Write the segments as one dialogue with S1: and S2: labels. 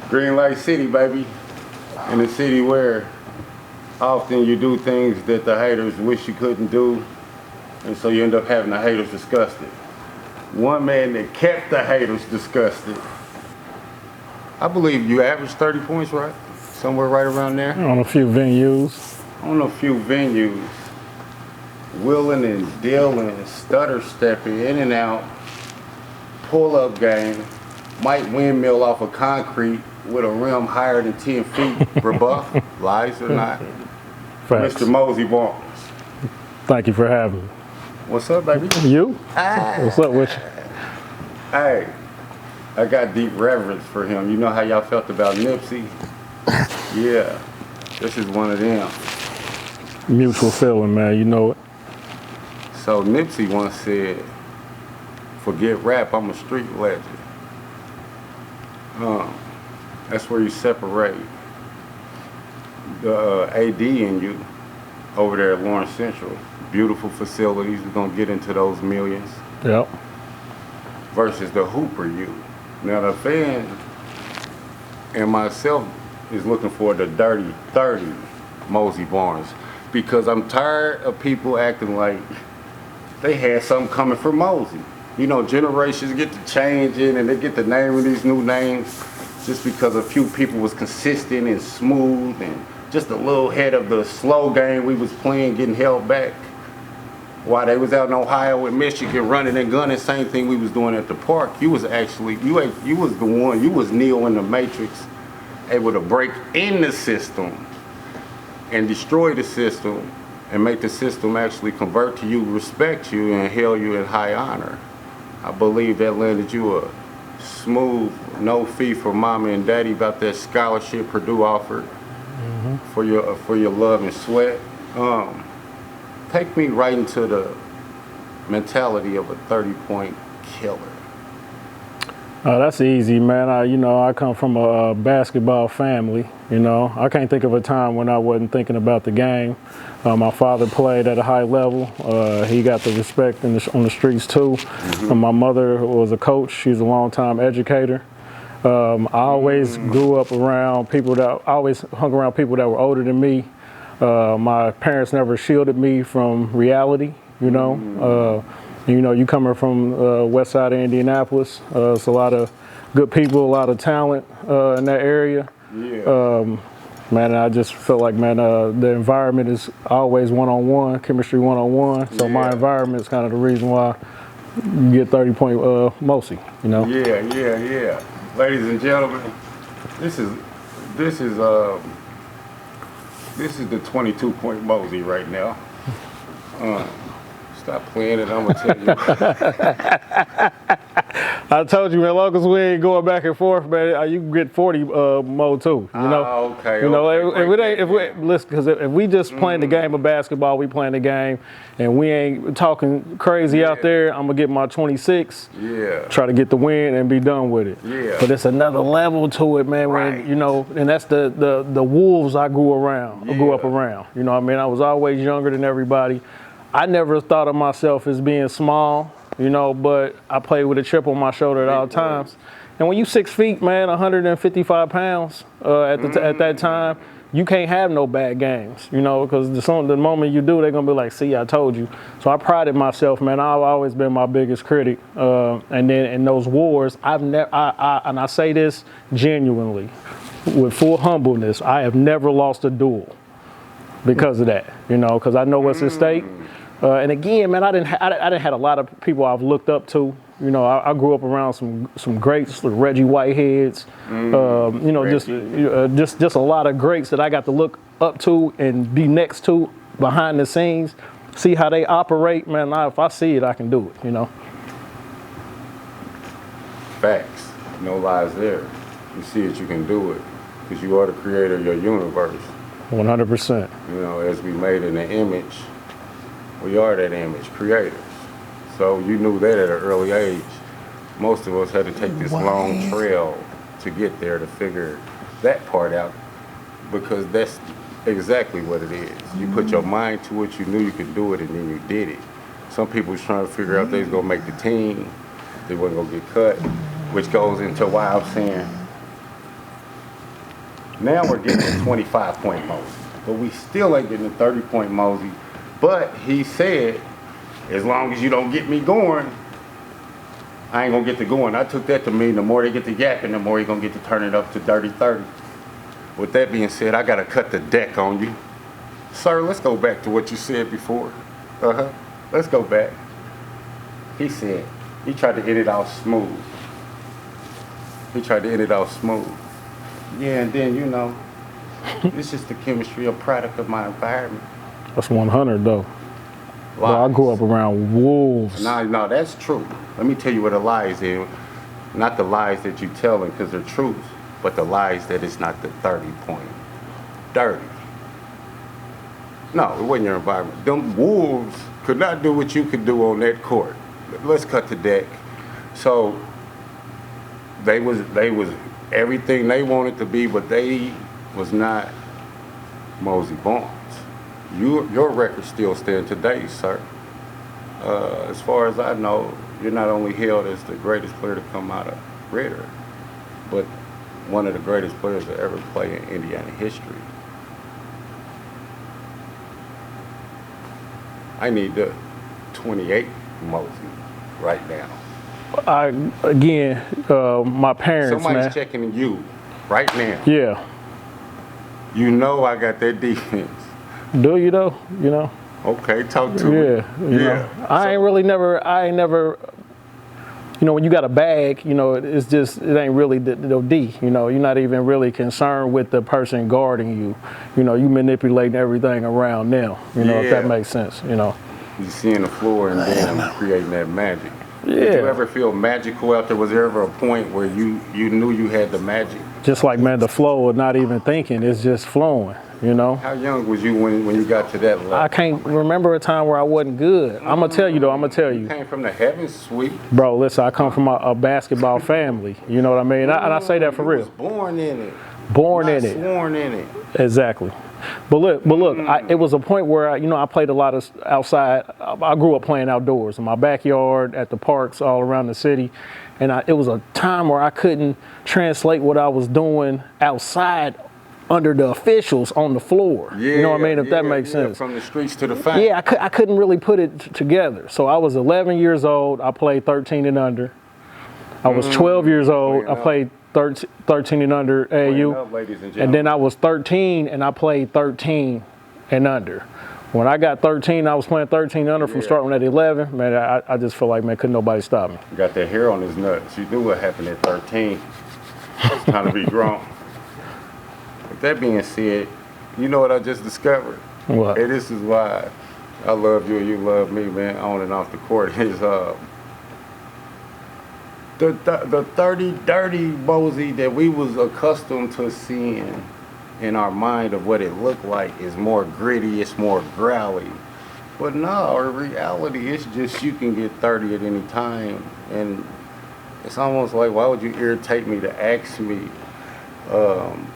S1: Green Light City, baby. In a city where often you do things that the haters wish you couldn't do, and so you end up having the haters disgusted. One man that kept the haters disgusted. I believe you averaged 30 points, right? Somewhere right around there.
S2: On a few venues.
S1: On a few venues. Willing and dealing, stutter stepping in and out, pull up game, might windmill off of concrete with a rim higher than 10 feet. Rebuff, lies or not.
S2: Facts.
S1: Mr. Mosi Barnes.
S2: Thank you for having me.
S1: What's up, baby?
S2: You? What's up with you?
S1: Hey, I got deep reverence for him. You know how y'all felt about Nipsey? Yeah, this is one of them.
S2: Mutual feeling, man, you know it.
S1: So Nipsey once said, forget rap, I'm a street legend. That's where you separate the AD in you over there at Lawrence Central. Beautiful facilities, we're gonna get into those millions.
S2: Yep.
S1: Versus the hooper you. Now the fan and myself is looking for the dirty 30 Mosi Barnes, because I'm tired of people acting like they had something coming for Mosi. You know, generations get to changing and they get to naming these new names just because a few people was consistent and smooth and just a little ahead of the slow game we was playing, getting held back. While they was out in Ohio with Michigan running and gunning, same thing we was doing at the park. You was actually, you was the one, you was Neo in the Matrix, able to break in the system and destroy the system and make the system actually convert to you, respect you, and hail you in high honor. I believe that landed you a smooth, no fee for mama and daddy about that scholarship Purdue offered for your love and sweat. Take me right into the mentality of a 30-point killer.
S2: That's easy, man. I come from a basketball family. I can't think of a time when I wasn't thinking about the game. My father played at a high level. He got the respect on the streets too. My mother was a coach. She's a longtime educator. I always grew up around people that hung around people that were older than me. My parents never shielded me from reality. You coming from west side of Indianapolis, it's a lot of good people, a lot of talent in that area.
S1: Yeah.
S2: Man, I just felt like, man, the environment is always one-on-one, chemistry one-on-one. So my environment is kind of the reason why you get 30-point Mosi,
S1: Yeah. Ladies and gentlemen, this is the 22-point Mosi right now. Stop playing it, I'm gonna tell you.
S2: I told you, man, as long as we ain't going back and forth, man, you can get 40 Mo too.
S1: Okay.
S2: Listen, because if we just playing the game of basketball, we playing the game, and we ain't talking crazy out there, I'm gonna get my 26.
S1: Yeah.
S2: Try to get the win and be done with it.
S1: Yeah.
S2: But it's another level to it, man.
S1: Right.
S2: When and that's the wolves I grew up around. I was always younger than everybody. I never thought of myself as being small, but I played with a chip on my shoulder at all times. And when you 6 feet, man, 155 pounds at that time, you can't have no bad games, because the moment you do, they're gonna be like, see, I told you. So I prided myself, man. I've always been my biggest critic. And then in those wars, and I say this genuinely, with full humbleness, I have never lost a duel because of that, because I know what's at stake. And again, man, I didn't have a lot of people I've looked up to. I grew up around some greats, like Reggie Whiteheads. Just a lot of greats that I got to look up to and be next to behind the scenes, see how they operate. Man, if I see it, I can do it.
S1: Facts, no lies there. You see it, you can do it, because you are the creator of your universe.
S2: 100%.
S1: As we made in the image. We are that image, creators. So you knew that at an early age. Most of us had to take this long trail to get there to figure that part out, because that's exactly what it is. You put your mind to it, you knew you could do it, and then you did it. Some people was trying to figure out they was gonna make the team, they wasn't gonna get cut, which goes into why I'm saying now we're getting a 25-point Mosi, but we still ain't getting a 30-point Mosi. But he said, as long as you don't get me going, I ain't gonna get to going. I took that to mean the more they get to yapping, the more you're gonna get to turn it up to dirty 30. With that being said, I gotta cut the deck on you. Sir, let's go back to what you said before. Let's go back. He said, he tried to end it off smooth. Yeah, and then, you know, it's just the chemistry, a product of my environment.
S2: That's 100 though. Well, I grew up around wolves.
S1: No, that's true. Let me tell you what the lies is. Not the lies that you telling because they're truth, but the lies that it's not the 30-point. Dirty. No, it wasn't your environment. Them wolves could not do what you could do on that court. Let's cut the deck. So they was everything they wanted to be, but they was not Mosi Barnes. Your record still stands today, sir. As far as I know, you're not only hailed as the greatest player to come out of Ritter, but one of the greatest players to ever play in Indiana history. I need the 28 Mosi right now.
S2: My parents,
S1: Somebody's
S2: man.
S1: checking you right now.
S2: Yeah.
S1: You know I got that defense.
S2: Do you though? You know?
S1: Okay, talk to me.
S2: Yeah. You know, I ain't never, you know, when you got a bag, you know, it's just, it ain't really the D, you know, you're not even really concerned with the person guarding you. You know, you manipulating everything around them, you know, if that makes sense, you know.
S1: You seeing the floor and then creating that magic.
S2: Yeah.
S1: Did you ever feel magical out there? Was there ever a point where you knew you had the magic?
S2: Just like, man, the flow of not even thinking, it's just flowing, you know.
S1: How young was you when you got to that level?
S2: I can't remember a time where I wasn't good. I'm going to tell you, though, You
S1: came from the heavens, sweet.
S2: Bro, listen, I come from a basketball family, you know what I mean? And I say that for real.
S1: You was born in it.
S2: Born in it.
S1: Sworn in it.
S2: Exactly. But look, it was a point where I played a lot of outside. I grew up playing outdoors in my backyard, at the parks all around the city, and it was a time where I couldn't translate what I was doing outside under the officials on the floor.
S1: Yeah,
S2: you know what I mean? If that makes sense.
S1: From the streets to the field.
S2: Yeah, I couldn't really put it together. So I was 11 years old. I played 13 and under. I was 12 years old. I played 13 and under AAU, and then I was 13 and I played 13 and under. When I got 13, I was playing 13 under from starting at 11. Man, I just feel like, man, couldn't nobody stop me.
S1: Got that hair on his nuts. You knew what happened at 13. It's time to be grown. With that being said, you know what I just discovered?
S2: What?
S1: Hey, this is why I love you and you love me, man, on and off the court. Is the 30 dirty Mosi that we was accustomed to seeing in our mind of what it looked like is more gritty, it's more growly. But no, in reality, it's just you can get 30 at any time. And it's almost like, why would you irritate me to ask me?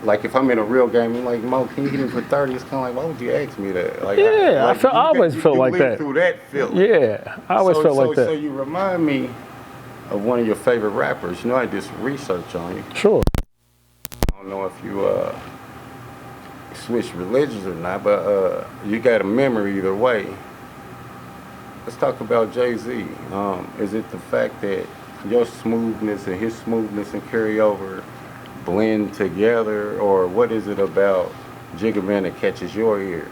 S1: Like if I'm in a real game, I'm like, Mo, can you hit me for 30? It's kind of like, why would you ask me that? Like,
S2: yeah, I always felt like that.
S1: Through that feeling.
S2: Yeah, I always felt like that.
S1: So you remind me of one of your favorite rappers. You know, I did some research on you.
S2: Sure.
S1: I don't know if you switch religions or not, but you got a memory either way. Let's talk about Jay-Z. Is it the fact that your smoothness and his smoothness and carryover blend together, or what is it about Jigga Man that catches your ear?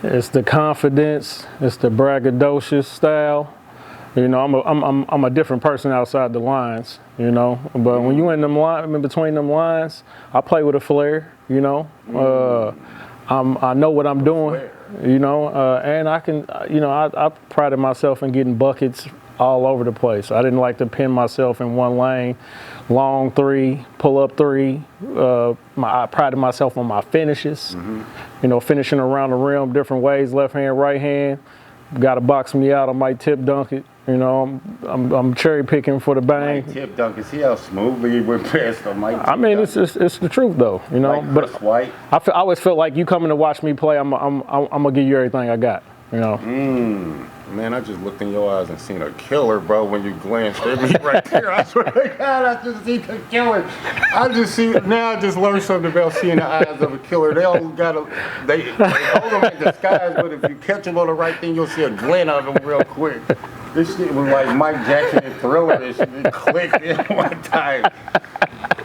S2: It's the confidence. It's the braggadocious style. You know, I'm a different person outside the lines, you know. But when you in between them lines, I play with a flair, you know. I know what I'm doing, you know, and I can, you know, I prided myself in getting buckets all over the place. I didn't like to pin myself in one lane. Long three, pull up three. I prided myself on my finishes, you know, finishing around the rim different ways, left hand, right hand. Got to box me out, I might tip dunk it. You know, I'm cherry picking for the bang.
S1: Tip dunk, see how smoothly he went past him.
S2: I mean, it's the truth though, you know.
S1: Like Chris White.
S2: I always felt like you coming to watch me play, I'm gonna give you everything I got. You know.
S1: Man, I just looked in your eyes and seen a killer, bro, when you glanced at me right there. I swear to God, I just seen a killer. I just learned something about seeing the eyes of a killer. They hold them like the skies, but if you catch them on the right thing, you'll see a glint of them real quick. This shit was like Mike Jackson and Thriller. This shit clicked in one time.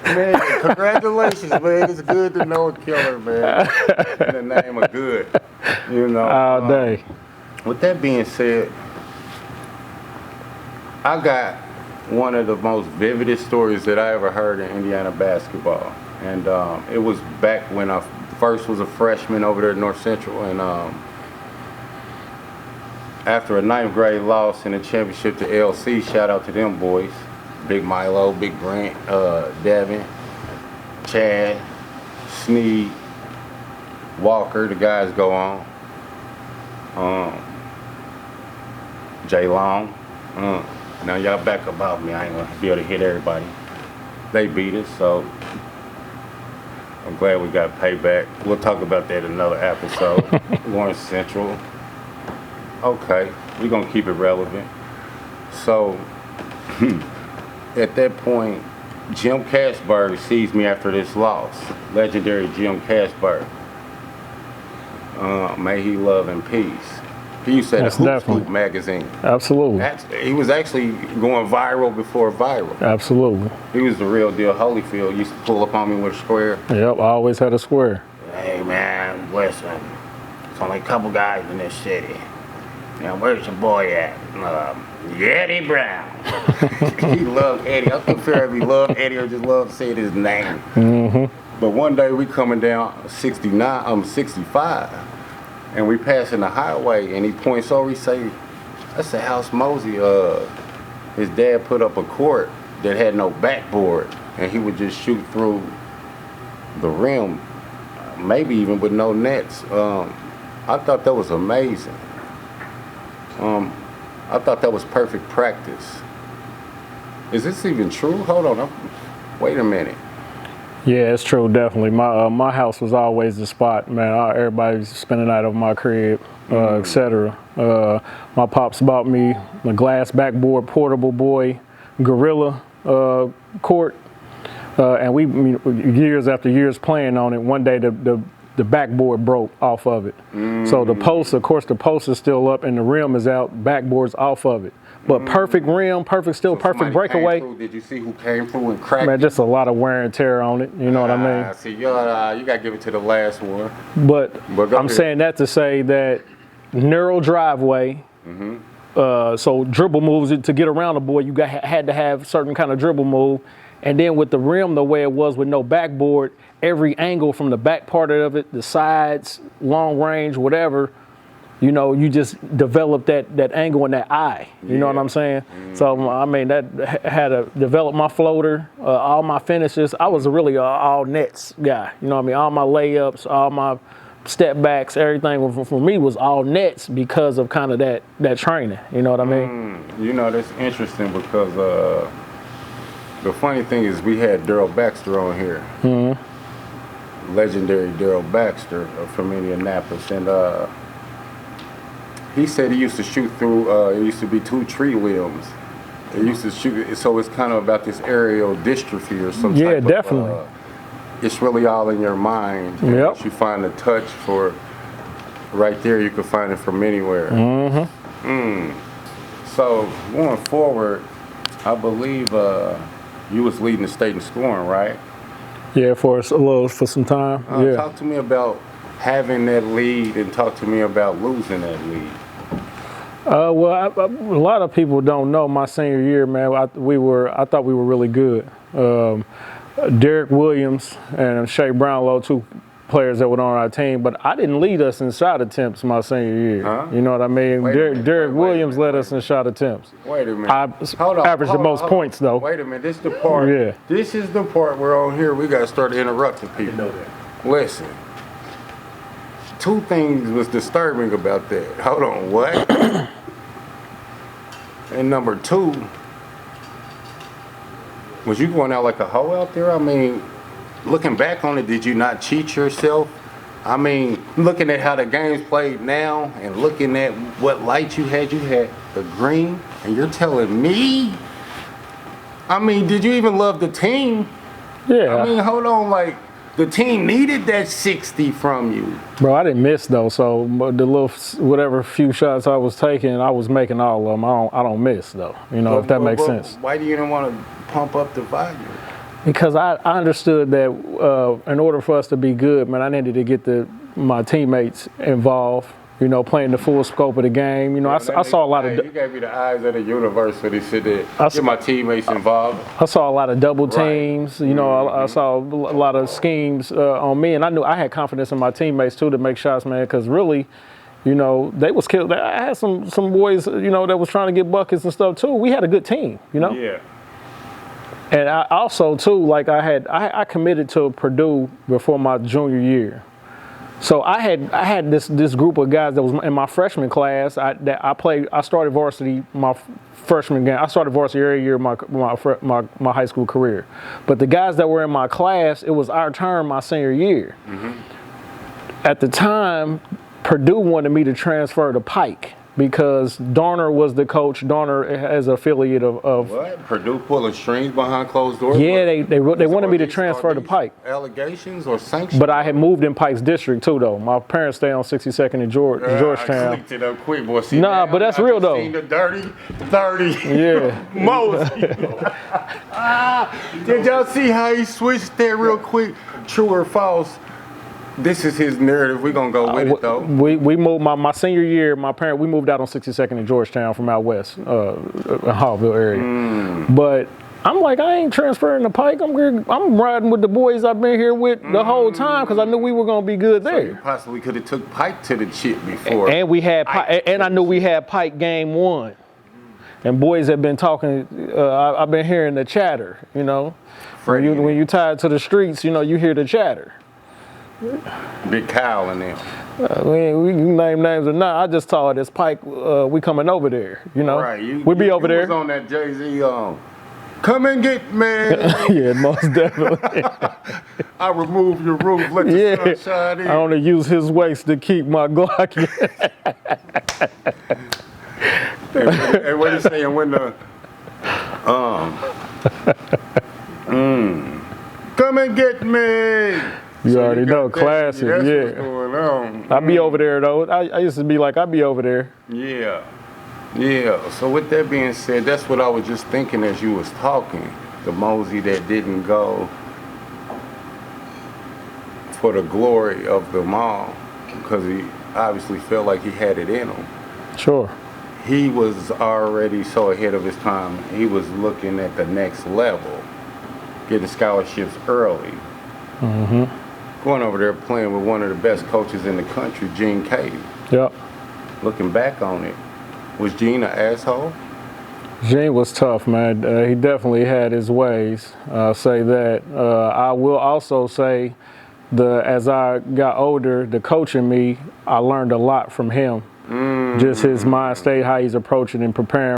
S1: Man, congratulations, man. It's good to know a killer, man. In the name of good, you know.
S2: All day.
S1: With that being said, I got one of the most vividest stories that I ever heard in Indiana basketball. And it was back when I first was a freshman over there at North Central. And after a 9th grade loss in the championship to LC, shout out to them boys. Big Milo, Big Grant, Devin, Chad, Sneed, Walker, the guys go on. J Long. Now y'all back about me. I ain't gonna be able to hit everybody. They beat us, so I'm glad we got payback. We'll talk about that in another episode. Lawrence Central. Okay, we're gonna keep it relevant. So at that point, Jim Casberg sees me after this loss. Legendary Jim Casberg. May he love and peace. He used to have a Hoop magazine.
S2: Absolutely.
S1: He was actually going viral before viral.
S2: Absolutely.
S1: He was the real deal. Holyfield used to pull up on me with a square.
S2: Yep, I always had a square.
S1: Hey man, listen, there's only a couple guys in this city. Now where's your boy at? Eddie Brown. He loved Eddie. I couldn't figure if he loved Eddie or just loved saying his name. But one day we coming down 65. And we passing the highway, and he points over. He say, "That's the house Mosi. His dad put up a court that had no backboard, and he would just shoot through the rim, maybe even with no nets." I thought that was amazing. I thought that was perfect practice. Is this even true? Hold on. Wait a minute.
S2: Yeah, it's true, definitely. My house was always the spot, man. Everybody spent the night over my crib, etc. My pops bought me a glass backboard portable boy gorilla court, and we years after years playing on it. One day the backboard broke off of it, so the post, of course, the post is still up and the rim is out. Backboard's off of it. But perfect rim, perfect breakaway.
S1: Did you see who came through and cracked?
S2: Man, just a lot of wear and tear on it. You know what I mean?
S1: See, you got to give it to the last one.
S2: But I'm saying that to say that narrow driveway. So dribble moves to get around the boy, you had to have certain kind of dribble move. And then with the rim the way it was with no backboard, every angle from the back part of it, the sides, long range, whatever. You know, you just develop that angle in that eye. You know what I'm saying? So, I mean, that had to develop my floater, all my finishes. I was really an all nets guy. You know what I mean? All my layups, all my step backs, everything for me was all nets because of kind of that training. You know what I mean?
S1: You know, that's interesting because the funny thing is we had Daryl Baxter on here. Legendary Daryl Baxter from Indianapolis. And he said he used to shoot through, it used to be 2 tree limbs. It used to shoot, so it's kind of about this aerial dystrophy or some type
S2: definitely.
S1: Of, it's really all in your mind.
S2: Yep.
S1: Once you find the touch for, right there, you can find it from anywhere. So going forward, I believe you was leading the state in scoring, right?
S2: Yeah, for some time. Yeah.
S1: Talk to me about having that lead and talk to me about losing that lead.
S2: Well, a lot of people don't know my senior year, man. I thought we were really good. Derek Williams and Shea Brownlow, 2 players that were on our team, but I didn't lead us in shot attempts my senior year. You know what I mean? Derek Williams led us in shot attempts.
S1: Wait a minute.
S2: I averaged the most points, though.
S1: Wait a minute. This is the part.
S2: Yeah.
S1: This is the part where on here we got to start interrupting people.
S3: know that.
S1: Listen. 2 things was disturbing about that. Hold on, what? And number 2, was you going out like a hoe out there? I mean, looking back on it, did you not cheat yourself I mean, looking at how the game's played now and looking at what light you had the green, and you're telling me, I mean, did you even love the team?
S2: Yeah.
S1: I mean, hold on, like, the team needed that 60 from you.
S2: Bro, I didn't miss though, so the little whatever few shots I was taking, I was making all of them. I don't miss though, you know, if that makes sense.
S1: Why do you not want to pump up the volume?
S2: Because I understood that in order for us to be good, man, I needed to get my teammates involved. You know, playing the full scope of the game. You know, I saw a lot of.
S1: You gave me the eyes of the universe when they said that. Get my teammates involved.
S2: I saw a lot of double teams. You know, I saw a lot of schemes on me, and I knew I had confidence in my teammates too to make shots, man. Because really, you know, they was killed. I had some boys, you know, that was trying to get buckets and stuff too. We had a good team, you know.
S1: Yeah.
S2: And I also too, like I committed to Purdue before my junior year. So I had this group of guys that was in my freshman class. I started varsity my freshman game. I started varsity every year of my high school career. But the guys that were in my class, it was our turn my senior year. Mm-hmm. At the time, Purdue wanted me to transfer to Pike because Darner was the coach. Darner is an affiliate of
S1: what? Purdue pulling strings behind closed doors?
S2: Yeah, they wanted me to transfer to Pike.
S1: Allegations or sanctions?
S2: But I had moved in Pike's district too, though. My parents stay on 62nd and Georgetown.
S1: I clicked it up quick, boy. See,
S2: nah,
S1: man,
S2: but that's real though.
S1: Seen the dirty.
S2: Yeah.
S1: Mosi. Did y'all see how he switched that real quick? True or false? This is his narrative. We're going to go with it, though.
S2: We moved, my senior year, we moved out on 62nd in Georgetown from out west, Hallville area. But I'm like, I ain't transferring to Pike. I'm riding with the boys I've been here with the whole time because I knew we were going to be good there. So
S1: you possibly could have took Pike to the chip before.
S2: And we had and I knew we had Pike game 1. And boys have been talking, I've been hearing the chatter, you know. When you tied to the streets, you know, you hear the chatter.
S1: Big Kyle and them.
S2: We can name names or not. I just saw it as Pike. We coming over there, you know.
S1: Right.
S2: We be over there.
S1: Was on that Jay-Z. Come and get me.
S2: Yeah, most definitely.
S1: I remove your roof. Let the sun shine in.
S2: I only use his waist to keep my Glock.
S1: And what you saying when the come and get me.
S2: You already know, classic,
S1: that's
S2: yeah.
S1: What's going on.
S2: I be over there though. I used to be like, I be over there.
S1: Yeah. So with that being said, that's what I was just thinking as you was talking. The Mosi that didn't go for the glory of the mall because he obviously felt like he had it in him.
S2: Sure.
S1: He was already so ahead of his time. He was looking at the next level, getting scholarships early. Mm-hmm. Going over there playing with one of the best coaches in the country, Gene Katie.
S2: Yep.
S1: Looking back on it, was Gene an asshole?
S2: Gene was tough, man. He definitely had his ways. I'll say that. I will also say, as I got older, the coach in me, I learned a lot from him. Just his mind state, how he's approaching and preparing.